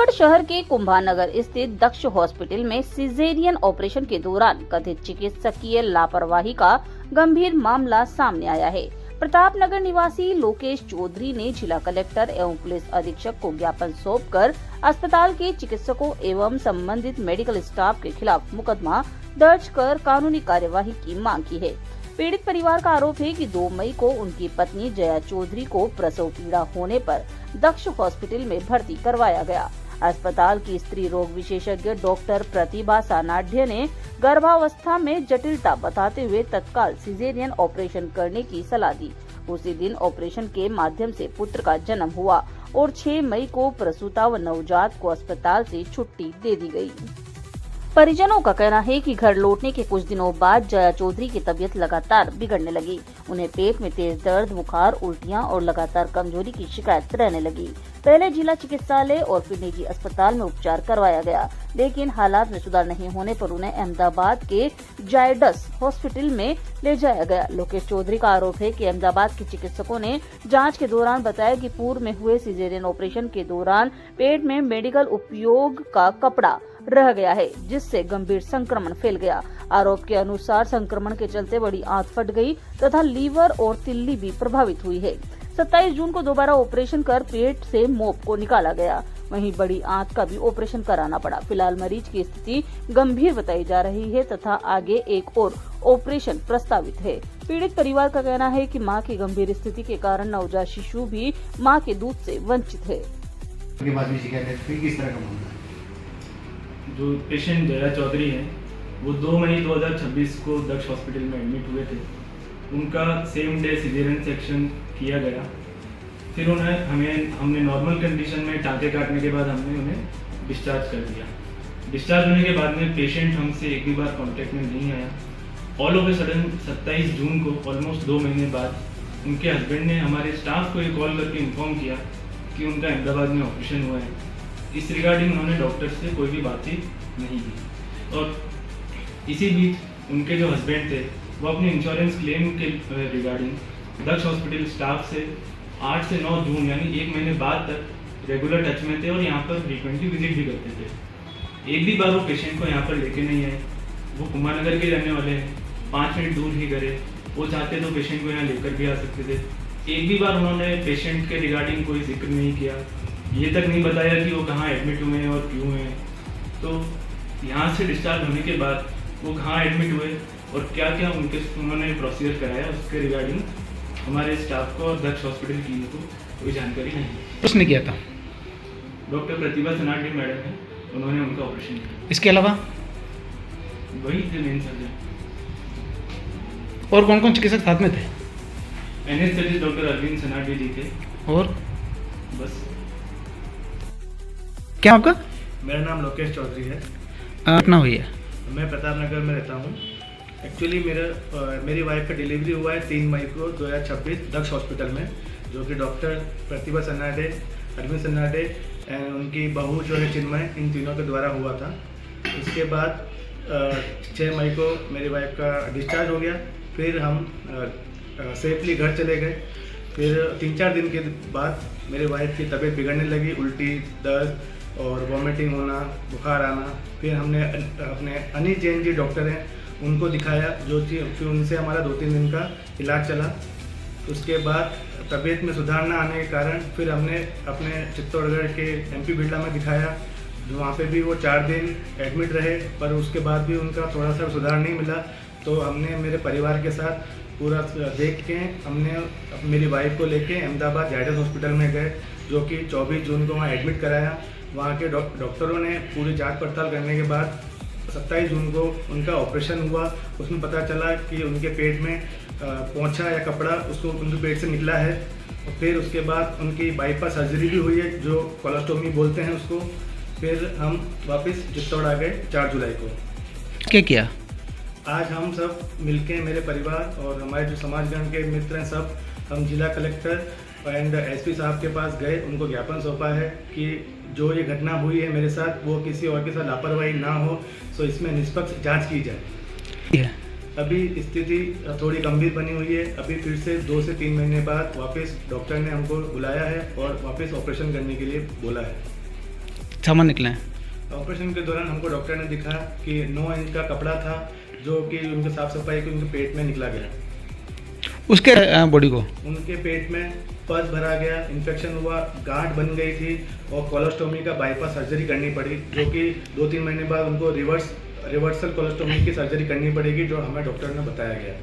टीकमगढ़ शहर के कुंभानगर स्थित दक्ष हॉस्पिटल में सिजेरियन ऑपरेशन के दौरान कथित चिकित्सकीय लापरवाही का गंभीर मामला सामने आया है। प्रतापनगर निवासी लोकेश चौधरी ने जिला कलेक्टर एवं पुलिस अधीक्षक को ज्ञापन सौंपकर अस्पताल के चिकित्सकों एवं संबंधित मेडिकल स्टाफ के खिलाफ मुकदमा दर्ज कर कानूनी कार्यवाही की मांग की है। पीड़ित परिवार का आरोप है कि 2 मई को उनकी पत्नी जया चौधरी को प्रसव पीड़ा होने पर दक्ष हॉस्पिटल में भर्ती करवाया गया। अस्पताल की स्त्री रोग विशेषज्ञ डॉक्टर प्रतिभा सानाढ़ ने गर्भावस्था में जटिलता बताते हुए तत्काल सिजेरियन ऑपरेशन करने की सलाह दी। उसी दिन ऑपरेशन के माध्यम से पुत्र का जन्म हुआ और 6 मई को प्रसूता व नवजात को अस्पताल से छुट्टी दे दी गई। परिजनों का कहना है कि घर लौटने के कुछ दिनों बाद जया चौधरी की तबीयत लगातार बिगड़ने लगी। उन्हें पेट में तेज दर्द, बुखार, उल्टियां और लगातार कमजोरी की शिकायत रहने लगी। पहले जिला चिकित्सालय और फिर निजी अस्पताल में उपचार करवाया गया, लेकिन हालात में सुधार नहीं होने पर उन्हें अहमदाबाद के जायडस हॉस्पिटल में ले जाया गया। लोकेश चौधरी का आरोप है कि अहमदाबाद के चिकित्सकों ने जांच के दौरान बताया कि पूर्व में हुए सिजेरियन ऑपरेशन के दौरान पेट में मेडिकल उपयोग का कपड़ा रह गया है, जिससे गंभीर संक्रमण फैल गया। आरोप के अनुसार संक्रमण के चलते बड़ी आंत फट गई तथा लीवर और तिल्ली भी प्रभावित हुई है। 27 जून को दोबारा ऑपरेशन कर पेट से मोप को निकाला गया। वहीं बड़ी आंत का भी ऑपरेशन कराना पड़ा। फिलहाल मरीज की स्थिति गंभीर बताई जा रही है तथा आगे एक और ऑपरेशन प्रस्तावित है। पीड़ित परिवार का कहना है कि मां की गंभीर स्थिति के कारण नवजात शिशु भी मां के दूध से वंचित है। जो पेशेंट जया चौधरी हैं वो 2 मई 2026 को दक्ष हॉस्पिटल में एडमिट हुए थे। उनका सेम डे सिजेरियन सेक्शन किया गया। फिर हमने नॉर्मल कंडीशन में टाँके काटने के बाद हमने उन्हें डिस्चार्ज कर दिया। डिस्चार्ज होने के बाद में पेशेंट हमसे एक भी बार कांटेक्ट में नहीं आया। ऑल ऑफ ए सडन 27 जून को ऑलमोस्ट 2 महीने बाद उनके हस्बैंड ने हमारे स्टाफ को एक कॉल करके इन्फॉर्म किया कि उनका अहमदाबाद में ऑपरेशन हुआ है। इस रिगार्डिंग उन्होंने डॉक्टर से कोई भी बातचीत नहीं की और इसी बीच उनके जो हस्बैंड थे वो अपने इंश्योरेंस क्लेम के रिगार्डिंग दक्ष हॉस्पिटल स्टाफ से 8 से 9 जून यानी 1 महीने बाद तक रेगुलर टच में थे और यहाँ पर फ्रीक्वेंटली विजिट भी करते थे। एक भी बार वो पेशेंट को यहाँ पर लेके नहीं आए। वो कुंभानगर के रहने वाले हैं, 5 मिनट दूर ही करे। वो चाहते तो पेशेंट को यहाँ लेकर भी आ सकते थे। एक भी बार उन्होंने पेशेंट के रिगार्डिंग कोई जिक्र नहीं किया, ये तक नहीं बताया कि वो कहाँ एडमिट हुए हैं और क्यों हैं। तो यहाँ से डिस्चार्ज होने के बाद वो कहाँ एडमिट हुए और क्या क्या उन्होंने प्रोसीजर कराया उसके रिगार्डिंग हमारे स्टाफ को और दक्ष हॉस्पिटल की को कोई जानकारी नहीं। उसने किया था डॉक्टर प्रतिभा सानाढ़ मैडम है, उन्होंने उनका ऑपरेशन किया। इसके अलावा वही थे मेन सर्जन। और कौन कौन चिकित्सक साथ में थे? एनेस्थेटिस्ट डॉक्टर अरविंद सानाढ़ जी थे। और बस। क्या आपका? मेरा नाम लोकेश चौधरी है। घटना हुई है? मैं प्रतापनगर में रहता हूँ। एक्चुअली मेरी वाइफ का डिलीवरी हुआ है 3 मई को 2026 दक्ष हॉस्पिटल में, जो कि डॉक्टर प्रतिभा सानाढ़, अरविंद सानाढ़ एंड उनकी बहू जो है चिन्मय, इन तीनों के द्वारा हुआ था। उसके बाद 6 मई को मेरी वाइफ का डिस्चार्ज हो गया। फिर हम सेफली घर चले गए। फिर 3-4 दिन के बाद मेरी वाइफ की तबीयत बिगड़ने लगी, उल्टी, दर्द और वॉमिटिंग होना, बुखार आना। फिर हमने अपने अनिल जैन जी डॉक्टर हैं उनको दिखाया, जो कि फिर उनसे हमारा 2-3 दिन का इलाज चला। उसके बाद तबीयत में सुधार ना आने के कारण फिर हमने अपने चित्तौड़गढ़ के MP बिरला में दिखाया। वहाँ पे भी वो 4 दिन एडमिट रहे, पर उसके बाद भी उनका थोड़ा सा सुधार नहीं मिला। तो हमने मेरे परिवार के साथ पूरा देख के हमने मेरी वाइफ को लेके अहमदाबाद जायडस हॉस्पिटल में गए, जो कि 24 जून को वहाँ एडमिट कराया। वहाँ के डॉक्टरों ने पूरी जांच पड़ताल करने के बाद 27 जून को उनका ऑपरेशन हुआ। उसमें पता चला कि उनके पेट में पोंछा या कपड़ा उसको उनके पेट से निकला है। और फिर उसके बाद उनकी बाईपास सर्जरी भी हुई है, जो कोलोस्टोमी बोलते हैं उसको। फिर हम वापस चित्तौड़ आ गए 4 जुलाई को। क्या किया? आज हम सब मिलके, मेरे परिवार और हमारे जो समाजगण के मित्र हैं सब, हम जिला कलेक्टर एंड SP साहब के पास गए। उनको ज्ञापन सौंपा है कि जो ये घटना हुई है मेरे साथ, वो किसी और के साथ लापरवाही ना हो, सो इसमें निष्पक्ष जांच की जाए। अभी स्थिति थोड़ी गंभीर बनी हुई है। अभी फिर से 2 से 3 महीने बाद वापस डॉक्टर ने हमको बुलाया है और वापस ऑपरेशन करने के लिए बोला है। सामान निकले हैं? ऑपरेशन के दौरान हमको डॉक्टर ने दिखा कि 9 इंच का कपड़ा था जो कि उनके साफ सफाई के उनके पेट में निकला गया। उसके बॉडी को उनके पेट में पस भरा गया, इन्फेक्शन हुआ, गांठ बन गई थी और कोलोस्टोमी का बाईपास सर्जरी करनी पड़ी, जो कि 2-3 महीने बाद उनको रिवर्सल कोलोस्टोमी की सर्जरी करनी पड़ेगी, जो हमें डॉक्टर ने बताया गया।